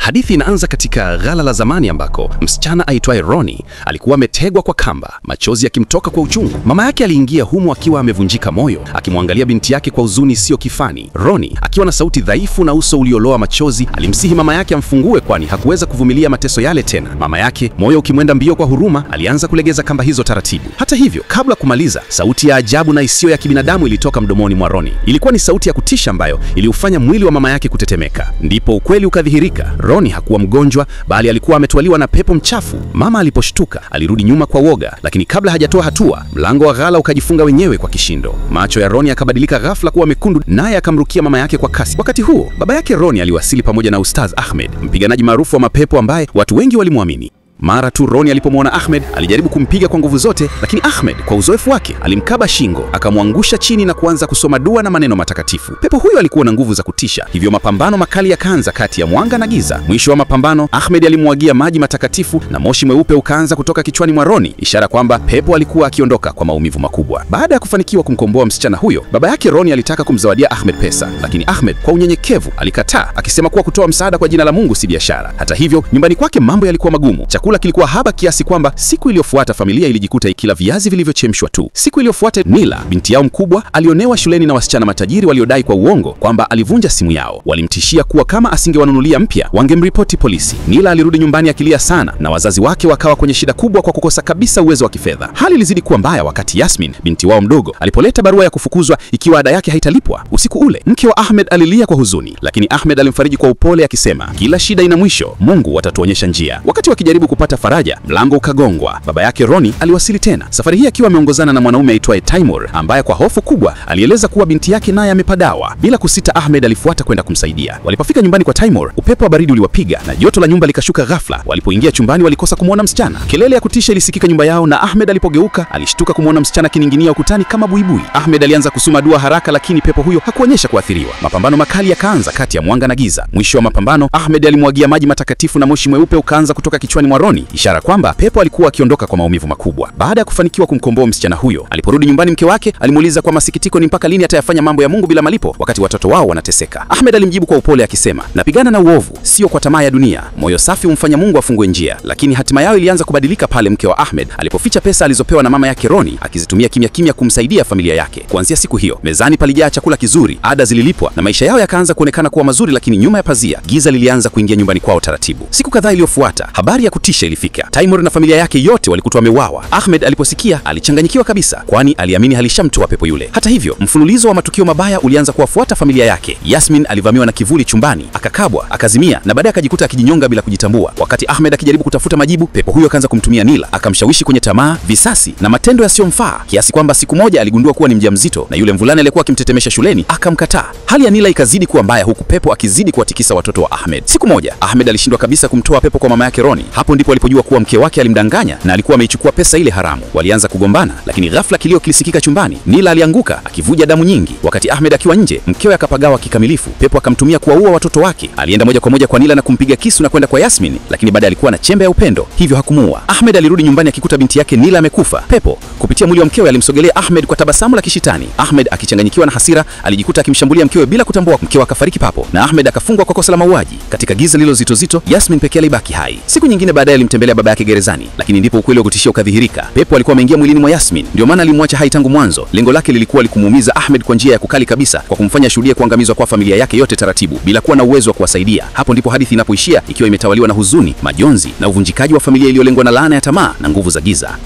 Hadithi inaanza katika ghala la zamani ambako msichana aitwaye Ronnie alikuwa ametegwa kwa kamba, machozi yakimtoka kwa uchungu. Mama yake aliingia humo akiwa amevunjika moyo, akimwangalia binti yake kwa huzuni isiyo kifani. Ronnie, akiwa na sauti dhaifu na uso ulioloa machozi, alimsihi mama yake amfungue, kwani hakuweza kuvumilia mateso yale tena. Mama yake, moyo ukimwenda mbio kwa huruma, alianza kulegeza kamba hizo taratibu. Hata hivyo, kabla kumaliza, sauti ya ajabu na isiyo ya kibinadamu ilitoka mdomoni mwa Ronnie. Ilikuwa ni sauti ya kutisha ambayo iliufanya mwili wa mama yake kutetemeka. Ndipo ukweli ukadhihirika. Ronnie hakuwa mgonjwa, bali alikuwa ametwaliwa na pepo mchafu. Mama aliposhtuka, alirudi nyuma kwa woga, lakini kabla hajatoa hatua, mlango wa ghala ukajifunga wenyewe kwa kishindo. Macho ya Ronnie yakabadilika ghafla kuwa mekundu, naye akamrukia mama yake kwa kasi. Wakati huo, baba yake Ronnie aliwasili pamoja na Ustaz Ahmed, mpiganaji maarufu wa mapepo ambaye watu wengi walimwamini. Mara tu Ronnie alipomwona Ahmed, alijaribu kumpiga kwa nguvu zote, lakini Ahmed kwa uzoefu wake alimkaba shingo, akamwangusha chini na kuanza kusoma dua na maneno matakatifu. Pepo huyo alikuwa na nguvu za kutisha, hivyo mapambano makali yakaanza kati ya mwanga na giza. Mwisho wa mapambano, Ahmed alimwagia maji matakatifu na moshi mweupe ukaanza kutoka kichwani mwa Ronnie, ishara kwamba pepo alikuwa akiondoka kwa maumivu makubwa. Baada ya kufanikiwa kumkomboa msichana huyo, baba yake Ronnie alitaka kumzawadia Ahmed pesa, lakini Ahmed kwa unyenyekevu alikataa, akisema kuwa kutoa msaada kwa jina la Mungu si biashara. Hata hivyo, nyumbani kwake mambo yalikuwa magumu. Chakula kilikuwa haba kiasi kwamba siku iliyofuata familia ilijikuta ikila viazi vilivyochemshwa tu. Siku iliyofuata Nila, binti yao mkubwa, alionewa shuleni na wasichana matajiri waliodai kwa uongo kwamba alivunja simu yao. Walimtishia kuwa kama asingewanunulia mpya wangemripoti polisi. Nila alirudi nyumbani akilia sana, na wazazi wake wakawa kwenye shida kubwa kwa kukosa kabisa uwezo wa kifedha. Hali ilizidi kuwa mbaya wakati Yasmin, binti wao mdogo, alipoleta barua ya kufukuzwa ikiwa ada yake haitalipwa. Usiku ule, mke wa Ahmed alilia kwa huzuni, lakini Ahmed alimfariji kwa upole akisema, kila shida ina mwisho, Mungu atatuonyesha njia. Wakati wakijaribu kupata faraja, mlango ukagongwa. Baba yake Ronnie aliwasili tena, safari hii akiwa ameongozana na mwanaume aitwaye Taimur, ambaye kwa hofu kubwa alieleza kuwa binti yake naye amepadawa. Bila kusita, Ahmed alifuata kwenda kumsaidia. Walipofika nyumbani kwa Taimur, upepo wa baridi uliwapiga na joto la nyumba likashuka ghafla. Walipoingia chumbani, walikosa kumwona msichana. Kelele ya kutisha ilisikika nyumba yao, na Ahmed alipogeuka alishtuka kumwona msichana kininginia ukutani kama buibui. Ahmed alianza kusoma dua haraka, lakini pepo huyo hakuonyesha kuathiriwa. Mapambano makali yakaanza kati ya mwanga na giza. Mwisho wa mapambano, Ahmed alimwagia maji matakatifu na moshi mweupe ukaanza kutoka kichwani mwa Ronnie, ishara kwamba pepo alikuwa akiondoka kwa maumivu makubwa. Baada ya kufanikiwa kumkomboa msichana huyo, aliporudi nyumbani, mke wake alimuuliza kwa masikitiko ni mpaka lini atayafanya mambo ya Mungu bila malipo wakati watoto wao wanateseka. Ahmed alimjibu kwa upole akisema, napigana na uovu, sio kwa tamaa ya dunia. Moyo safi humfanya Mungu afungue njia. Lakini hatima yao ilianza kubadilika pale mke wa Ahmed alipoficha pesa alizopewa na mama yake Ronnie, akizitumia kimya kimya kumsaidia familia yake. Kuanzia siku hiyo, mezani palijaa chakula kizuri, ada zililipwa na maisha yao yakaanza kuonekana kuwa mazuri, lakini nyuma ya pazia, giza lilianza kuingia nyumbani kwao taratibu. Siku kadhaa iliyofuata, habari ya kutisha ilifika. Taimur na familia yake yote walikutwa wameuawa. Ahmed aliposikia alichanganyikiwa kabisa, kwani aliamini alishamtoa pepo yule. Hata hivyo, mfululizo wa matukio mabaya ulianza kuwafuata familia yake. Yasmin alivamiwa na kivuli chumbani, akakabwa, akazimia na baadaye akajikuta akijinyonga bila kujitambua. Wakati Ahmed akijaribu kutafuta majibu, pepo huyo akaanza kumtumia Nila, akamshawishi kwenye tamaa, visasi na matendo yasiyomfaa, kiasi kwamba siku moja aligundua kuwa ni mjamzito na yule mvulana aliyekuwa akimtetemesha shuleni akamkataa. Hali ya Nila ikazidi kuwa mbaya, huku pepo akizidi kuwatikisa watoto wa Ahmed. Siku moja Ahmed alishindwa kabisa kumtoa pepo kwa mama yake Ronnie. Hapo ndipo alipojua kuwa mke wake alimdanganya na alikuwa ameichukua pesa ile haramu. Walianza kugombana, lakini ghafla kilio kilisikika chumbani. Nila alianguka akivuja damu nyingi. Wakati Ahmed akiwa nje, mkewe akapagawa kikamilifu. Pepo akamtumia kuwaua watoto wake. Alienda moja kwa moja kwa Nila na kumpiga kisu na kwenda kwa Yasmin, lakini baada alikuwa na chembe ya upendo, hivyo hakumuua. Ahmed alirudi nyumbani akikuta binti yake Nila amekufa. Pepo kupitia mwili wa mkewe alimsogelea Ahmed kwa tabasamu la kishitani. Ahmed akichanganyikiwa na hasira alijikuta akimshambulia mkewe bila kutambua. Mkewe akafariki papo na Ahmed akafungwa kwa kosa la mauaji. Katika giza lilo zito, Yasmin pekee alibaki hai. Siku nyingine baadaye alimtembelea baba yake gerezani, lakini ndipo ukweli wa kutishia ukadhihirika. Pepo alikuwa ameingia mwilini mwa Yasmin, ndio maana alimwacha hai tangu mwanzo. Lengo lake lilikuwa likumuumiza Ahmed kwa njia ya kukali kabisa, kwa kumfanya shuhudie kuangamizwa kwa familia yake yote taratibu bila kuwa na uwezo wa kuwasaidia. Hapo ndipo hadithi inapoishia, ikiwa imetawaliwa na huzuni, majonzi na uvunjikaji wa familia iliyolengwa na laana ya tamaa na nguvu za giza.